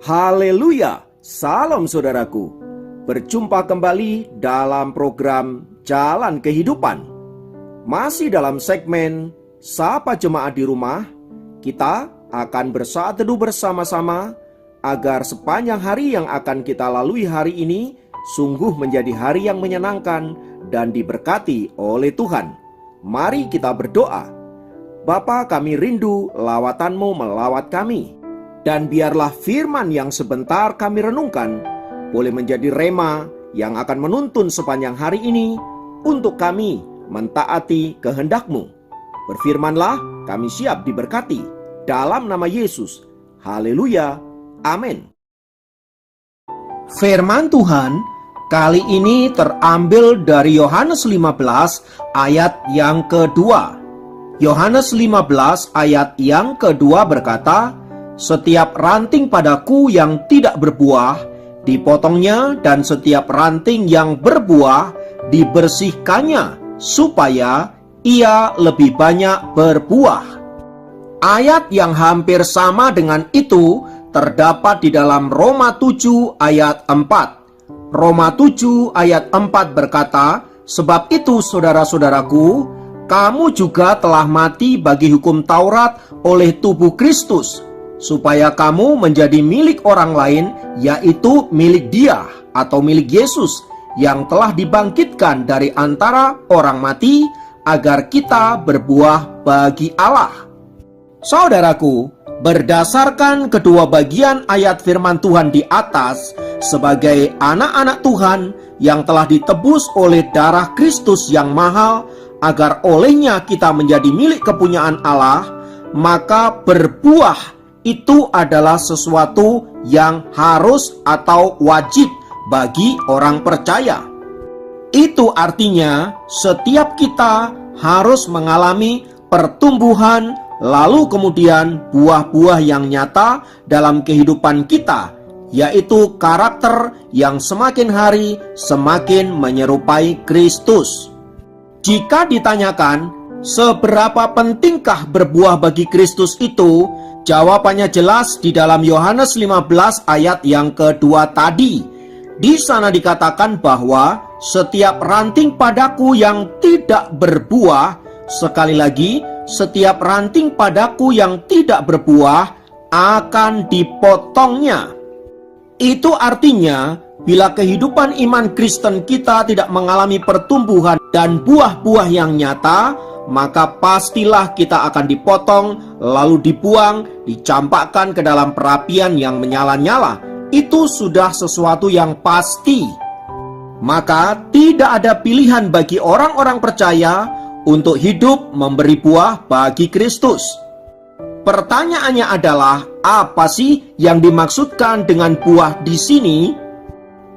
Haleluya, salam saudaraku. Berjumpa kembali dalam program Jalan Kehidupan. Masih dalam segmen Sapa Jemaat di Rumah, kita akan bersaat teduh bersama-sama agar sepanjang hari yang akan kita lalui hari ini sungguh menjadi hari yang menyenangkan dan diberkati oleh Tuhan. Mari kita berdoa. Bapa, kami rindu lawatan-Mu melawat kami. Dan biarlah firman yang sebentar kami renungkan boleh menjadi rema yang akan menuntun sepanjang hari ini untuk kami mentaati kehendak-Mu. Berfirmanlah, kami siap diberkati. Dalam nama Yesus. Haleluya. Amin. Firman Tuhan kali ini terambil dari Yohanes 15 ayat yang kedua. Yohanes 15 ayat yang kedua berkata, "Setiap ranting padaku yang tidak berbuah, dipotongnya, dan setiap ranting yang berbuah, dibersihkannya, supaya ia lebih banyak berbuah." Ayat yang hampir sama dengan itu terdapat di dalam Roma 7 ayat 4. Roma 7 ayat 4 berkata, "Sebab itu saudara-saudaraku, kamu juga telah mati bagi hukum Taurat oleh tubuh Kristus, supaya kamu menjadi milik orang lain, yaitu milik Dia atau milik Yesus yang telah dibangkitkan dari antara orang mati, agar kita berbuah bagi Allah." Saudaraku, berdasarkan kedua bagian ayat firman Tuhan di atas, sebagai anak-anak Tuhan yang telah ditebus oleh darah Kristus yang mahal, agar olehnya kita menjadi milik kepunyaan Allah, maka berbuah itu adalah sesuatu yang harus atau wajib bagi orang percaya. Itu artinya setiap kita harus mengalami pertumbuhan, lalu kemudian buah-buah yang nyata dalam kehidupan kita, yaitu karakter yang semakin hari semakin menyerupai Kristus. Jika ditanyakan, seberapa pentingkah berbuah bagi Kristus itu? Jawabannya jelas di dalam Yohanes 15 ayat yang kedua tadi. Di sana dikatakan bahwa setiap ranting padaku yang tidak berbuah, sekali lagi, setiap ranting padaku yang tidak berbuah akan dipotongnya. Itu artinya, bila kehidupan iman Kristen kita tidak mengalami pertumbuhan dan buah-buah yang nyata, maka pastilah kita akan dipotong, lalu dibuang, dicampakkan ke dalam perapian yang menyala-nyala. Itu sudah sesuatu yang pasti. Maka tidak ada pilihan bagi orang-orang percaya untuk hidup memberi buah bagi Kristus. Pertanyaannya adalah, apa sih yang dimaksudkan dengan buah di sini?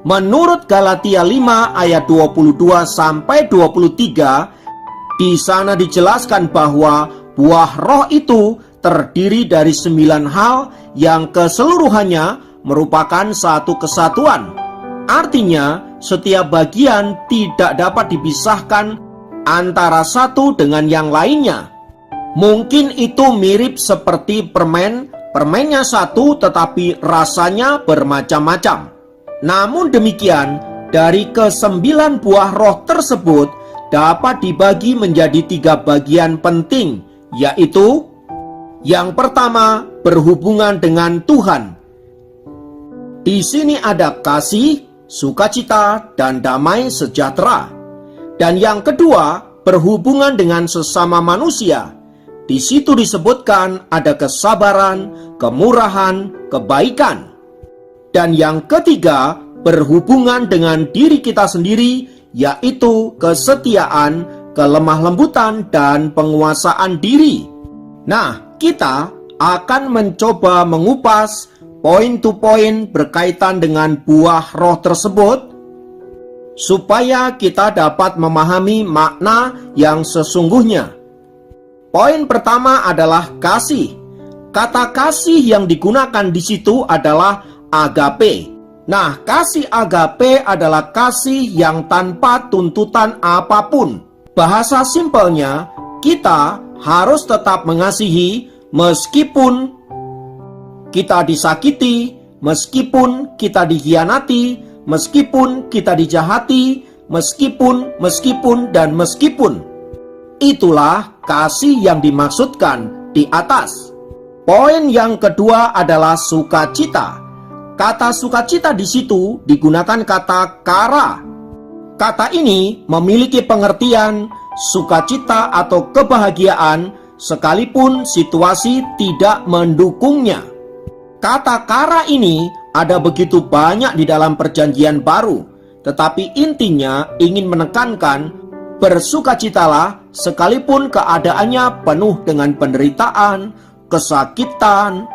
Menurut Galatia 5 ayat 22 sampai 23, di sana dijelaskan bahwa buah roh itu terdiri dari 9 hal yang keseluruhannya merupakan satu kesatuan. Artinya, setiap bagian tidak dapat dipisahkan antara satu dengan yang lainnya. Mungkin itu mirip seperti permen, permennya satu tetapi rasanya bermacam-macam. Namun demikian, dari ke-9 buah roh tersebut dapat dibagi menjadi 3 bagian penting, yaitu yang pertama, berhubungan dengan Tuhan. Di sini ada kasih, sukacita, dan damai sejahtera. Dan yang kedua, berhubungan dengan sesama manusia. Di situ disebutkan ada kesabaran, kemurahan, kebaikan. Dan yang ketiga, berhubungan dengan diri kita sendiri, yaitu kesetiaan, kelemah lembutan, dan penguasaan diri. Nah, kita akan mencoba mengupas poin to poin berkaitan dengan buah roh tersebut, supaya kita dapat memahami makna yang sesungguhnya. Poin pertama adalah kasih. Kata kasih yang digunakan di situ adalah agape. Nah, kasih agape adalah kasih yang tanpa tuntutan apapun. Bahasa simpelnya, kita harus tetap mengasihi meskipun kita disakiti, meskipun kita dikhianati, meskipun kita dijahati, meskipun, dan meskipun. Itulah kasih yang dimaksudkan di atas. Poin yang kedua adalah sukacita. Kata sukacita di situ digunakan kata kara. Kata ini memiliki pengertian sukacita atau kebahagiaan sekalipun situasi tidak mendukungnya. Kata kara ini ada begitu banyak di dalam Perjanjian Baru, tetapi intinya ingin menekankan bersukacitalah sekalipun keadaannya penuh dengan penderitaan, kesakitan,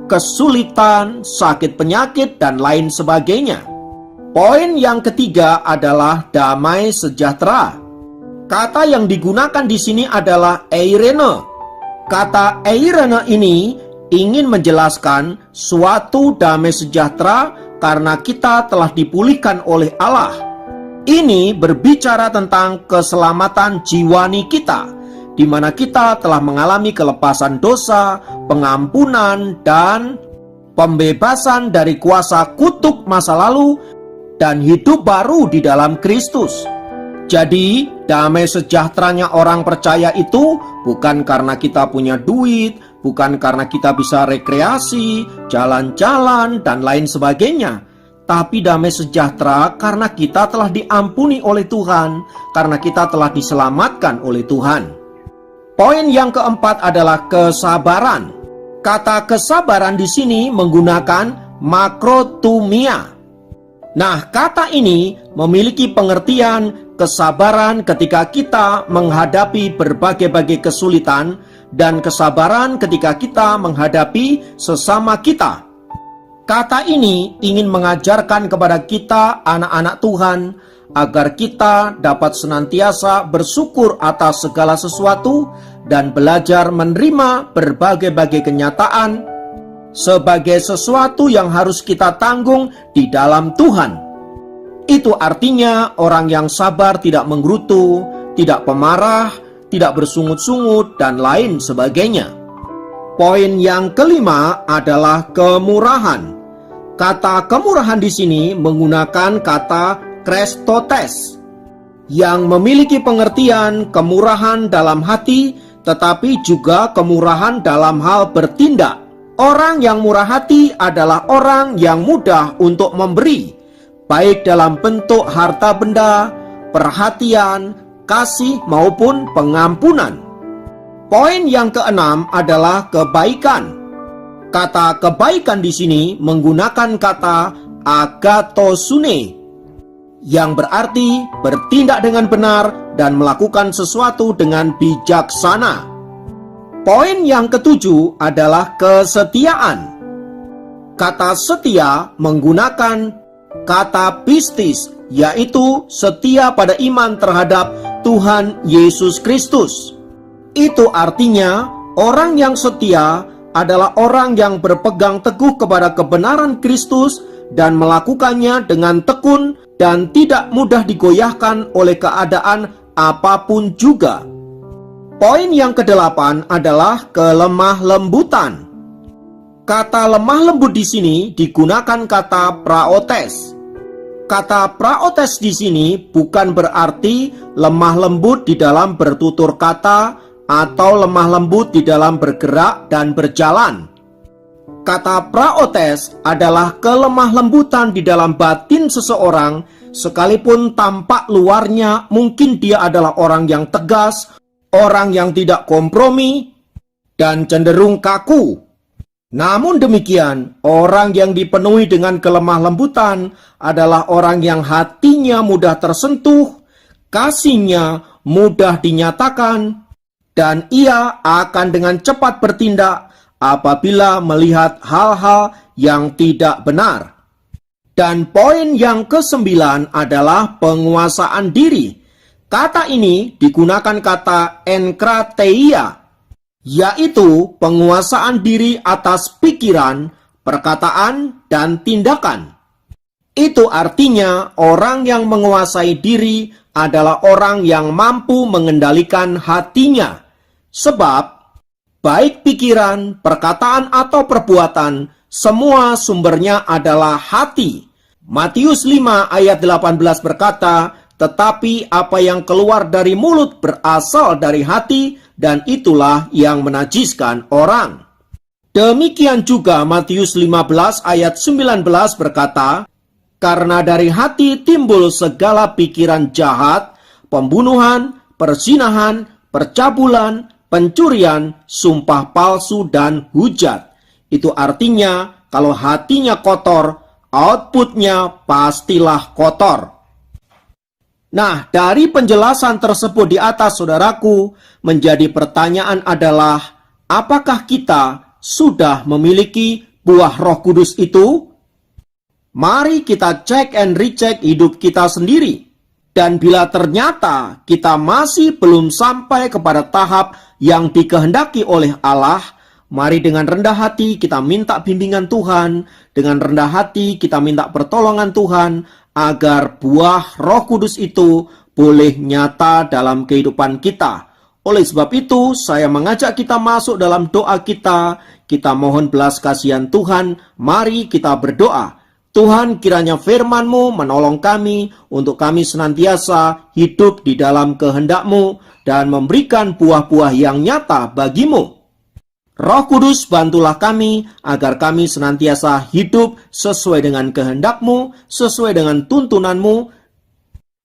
kesulitan, sakit penyakit, dan lain sebagainya. Poin yang ketiga adalah damai sejahtera. Kata yang digunakan di sini adalah eirene. Kata eirene ini ingin menjelaskan suatu damai sejahtera karena kita telah dipulihkan oleh Allah. Ini berbicara tentang keselamatan jiwani kita, di mana kita telah mengalami kelepasan dosa, pengampunan, dan pembebasan dari kuasa kutuk masa lalu, dan hidup baru di dalam Kristus. Jadi, damai sejahteranya orang percaya itu bukan karena kita punya duit, bukan karena kita bisa rekreasi, jalan-jalan, dan lain sebagainya. Tapi damai sejahtera karena kita telah diampuni oleh Tuhan, karena kita telah diselamatkan oleh Tuhan. Poin yang keempat adalah kesabaran. Kata kesabaran di sini menggunakan makrotumia. Nah, kata ini memiliki pengertian kesabaran ketika kita menghadapi berbagai-bagai kesulitan dan kesabaran ketika kita menghadapi sesama kita. Kata ini ingin mengajarkan kepada kita anak-anak Tuhan agar kita dapat senantiasa bersyukur atas segala sesuatu dan belajar menerima berbagai-bagai kenyataan sebagai sesuatu yang harus kita tanggung di dalam Tuhan. Itu artinya orang yang sabar tidak menggerutu, tidak pemarah, tidak bersungut-sungut, dan lain sebagainya. Poin yang kelima adalah kemurahan. Kata kemurahan di sini menggunakan kata krestotes, yang memiliki pengertian kemurahan dalam hati, tetapi juga kemurahan dalam hal bertindak. Orang yang murah hati adalah orang yang mudah untuk memberi, baik dalam bentuk harta benda, perhatian, kasih, maupun pengampunan. Poin yang keenam adalah kebaikan. Kata kebaikan di sini menggunakan kata agatosune, yang berarti bertindak dengan benar dan melakukan sesuatu dengan bijaksana. Poin yang ketujuh adalah kesetiaan. Kata setia menggunakan kata pistis, yaitu setia pada iman terhadap Tuhan Yesus Kristus. Itu artinya orang yang setia adalah orang yang berpegang teguh kepada kebenaran Kristus dan melakukannya dengan tekun dan tidak mudah digoyahkan oleh keadaan apapun juga. Poin yang kedelapan adalah kelemah lembutan. Kata lemah lembut di sini digunakan kata praotes. Kata praotes di sini bukan berarti lemah lembut di dalam bertutur kata atau lemah lembut di dalam bergerak dan berjalan. Kata praotes adalah kelemah lembutan di dalam batin seseorang, sekalipun tampak luarnya mungkin dia adalah orang yang tegas, orang yang tidak kompromi, dan cenderung kaku. Namun demikian, orang yang dipenuhi dengan kelemah lembutan adalah orang yang hatinya mudah tersentuh, kasihnya mudah dinyatakan, dan ia akan dengan cepat bertindak apabila melihat hal-hal yang tidak benar. Dan poin yang kesembilan adalah penguasaan diri. Kata ini digunakan kata enkrateia, yaitu penguasaan diri atas pikiran, perkataan, dan tindakan. Itu artinya orang yang menguasai diri adalah orang yang mampu mengendalikan hatinya. Sebab, baik pikiran, perkataan, atau perbuatan, Semua sumbernya adalah hati. Matius 5 ayat 18 berkata, tetapi apa yang keluar dari mulut berasal dari hati, dan itulah yang menajiskan orang. Demikian juga Matius 15 ayat 19 berkata, karena dari hati timbul segala pikiran jahat, pembunuhan, perzinahan, percabulan, pencurian, sumpah palsu, dan hujat. Itu artinya kalau hatinya kotor, outputnya pastilah kotor. Nah, dari penjelasan tersebut di atas, saudaraku, menjadi pertanyaan adalah, apakah kita sudah memiliki buah Roh Kudus itu? Mari kita cek and recheck hidup kita sendiri. Dan bila ternyata kita masih belum sampai kepada tahap yang dikehendaki oleh Allah, mari dengan rendah hati kita minta bimbingan Tuhan, dengan rendah hati kita minta pertolongan Tuhan, agar buah Roh Kudus itu boleh nyata dalam kehidupan kita. Oleh sebab itu, saya mengajak kita masuk dalam doa kita mohon belas kasihan Tuhan, mari kita berdoa. Tuhan, kiranya firman-Mu menolong kami untuk kami senantiasa hidup di dalam kehendak-Mu dan memberikan buah-buah yang nyata bagi-Mu. Roh Kudus, bantulah kami agar kami senantiasa hidup sesuai dengan kehendak-Mu, sesuai dengan tuntunan-Mu,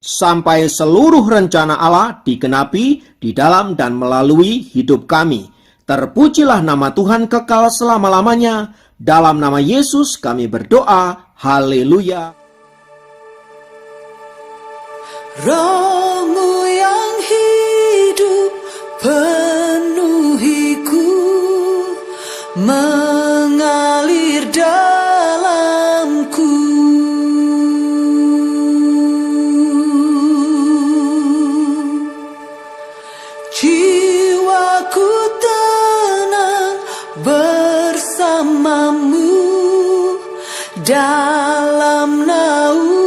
sampai seluruh rencana Allah digenapi di dalam dan melalui hidup kami. Terpujilah nama Tuhan kekal selama-lamanya. Dalam nama Yesus kami berdoa. Haleluya. Roh-Mu yang hidup penuhiku, mengalir dalamku. Jiwaku tenang bersamamu dalam naungan-Mu.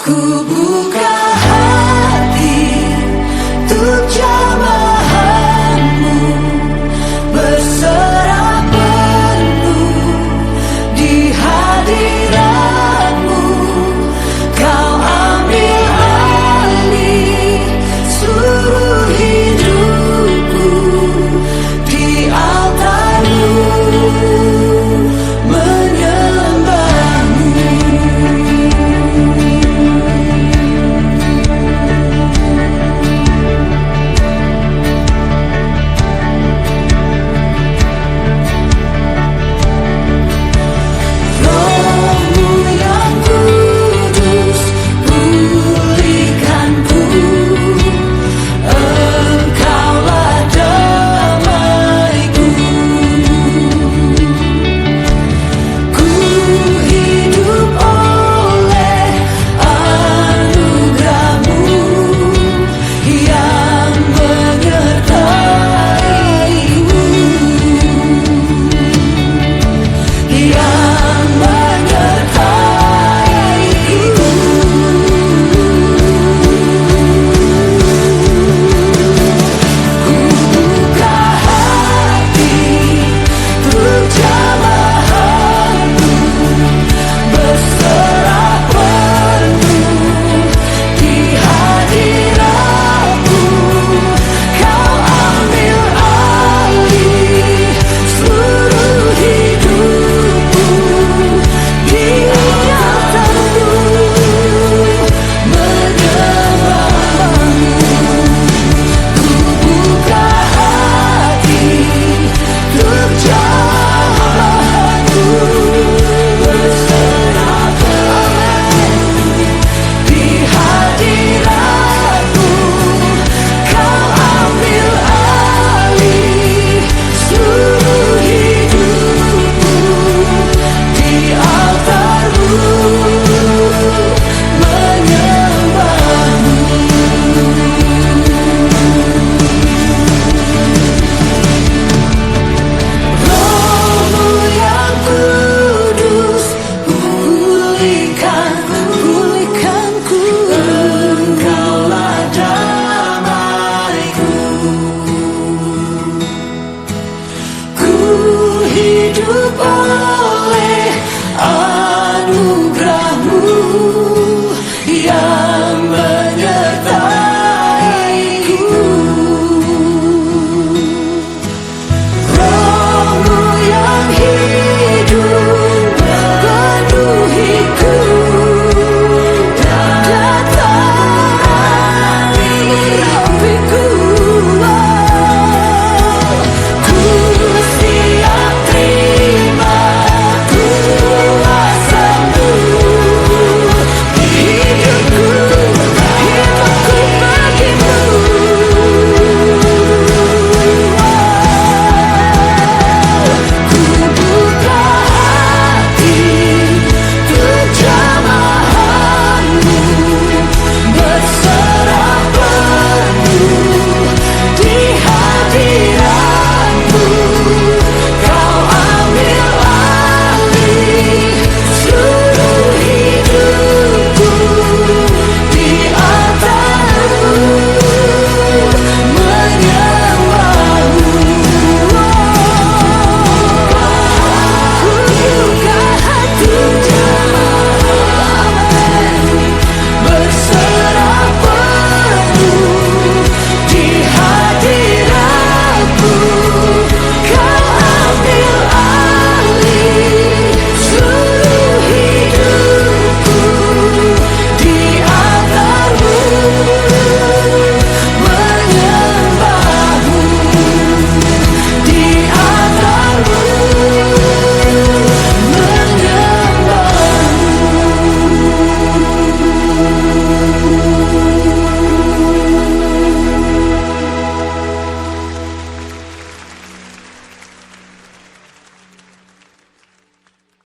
Ku buka